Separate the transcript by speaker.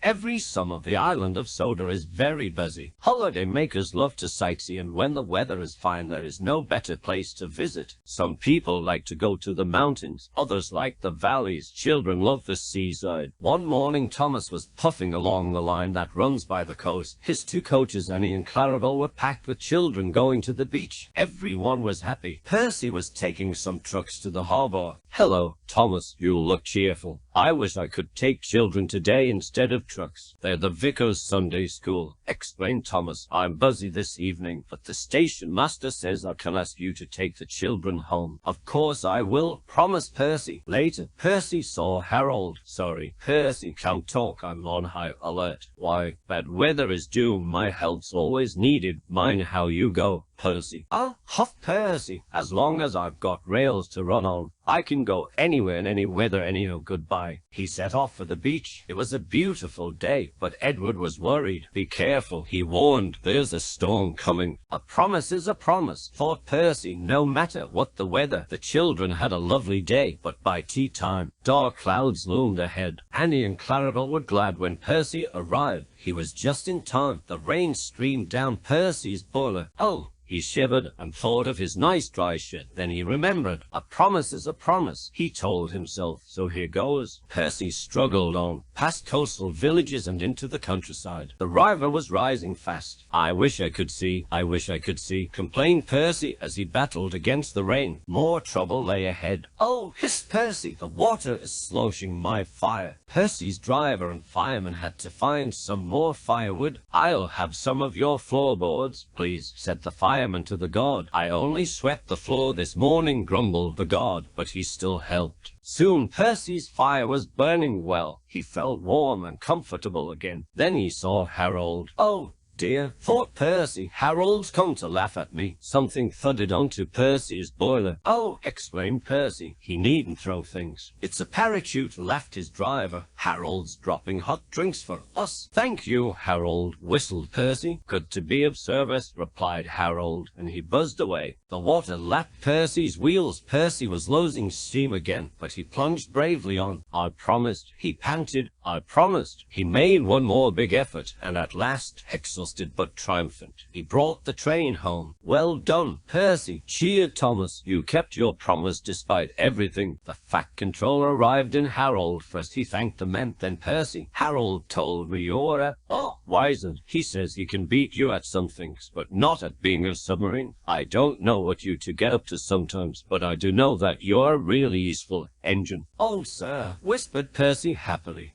Speaker 1: Every summer the island of Soda is very busy. Holiday makers love to sightsee, and when the weather is fine there is no better place to visit. Some people like to go to the mountains, others like the valleys. Children love the seaside. One morning Thomas was puffing along the line that runs by the coast. His two coaches, Annie and Clarabelle, were packed with children going to the beach. Everyone was happy. Percy was taking some trucks to the harbor. "Hello, Thomas, you look cheerful. I wish I could take children today instead of trucks. They're the Vicar's Sunday school," explained Thomas. "I'm busy this evening, but the station master says I can ask you to take the children home." "Of course I will," promised Percy. Later, Percy saw Harold. "Sorry, Percy, can't talk. I'm on high alert." "Why, bad weather is doom. My help's always needed. Mind how you go, Percy." "Oh," huffed Percy, "as long as I've got rails to run on, I can go anywhere in any weather anyhow. Goodbye." He set off for the beach. It was a beautiful day, but Edward was worried. "Be careful," he warned. "There's a storm coming." "A promise is a promise," thought Percy. No matter what the weather, the children had a lovely day. But by tea time, dark clouds loomed ahead. Annie and Clarabelle were glad when Percy arrived. He was just in time. The rain streamed down Percy's boiler. "Oh!" He shivered and thought of his nice dry shed. Then he remembered. "A promise is a promise," he told himself. "So here goes." Percy struggled on, past coastal villages and into the countryside. The river was rising fast. "I wish I could see. I wish I could see," complained Percy as he battled against the rain. More trouble lay ahead. "Oh," hissed Percy, "the water is sloshing my fire." Percy's driver and fireman had to find some more firewood. "I'll have some of your floorboards, please," said the fireman to the guard. "I only swept the floor this morning," grumbled the guard, but he still helped. Soon Percy's fire was burning well. He felt warm and comfortable again. Then he saw Harold. "Oh dear," thought Percy, "Harold's come to laugh at me." Something thudded onto Percy's boiler. "Oh," exclaimed Percy, "he needn't throw things. It's a parachute," laughed his driver. "Harold's dropping hot drinks for us." "Thank you, Harold," whistled Percy. "Good to be of service," replied Harold, and he buzzed away. The water lapped Percy's wheels. Percy was losing steam again, but he plunged bravely on. "I promised," he panted. "I promised." He made one more big effort, and at last, exhausted but triumphant, he brought the train home. "Well done, Percy," cheered Thomas. "You kept your promise despite everything." The Fat Controller arrived in Harold. First he thanked the men, then Percy. "Harold told me you're a wizard. He says he can beat you at some things, but not at being a submarine. I don't know what you two get up to sometimes, but I do know that you're a really useful engine." "Oh, sir," whispered Percy happily.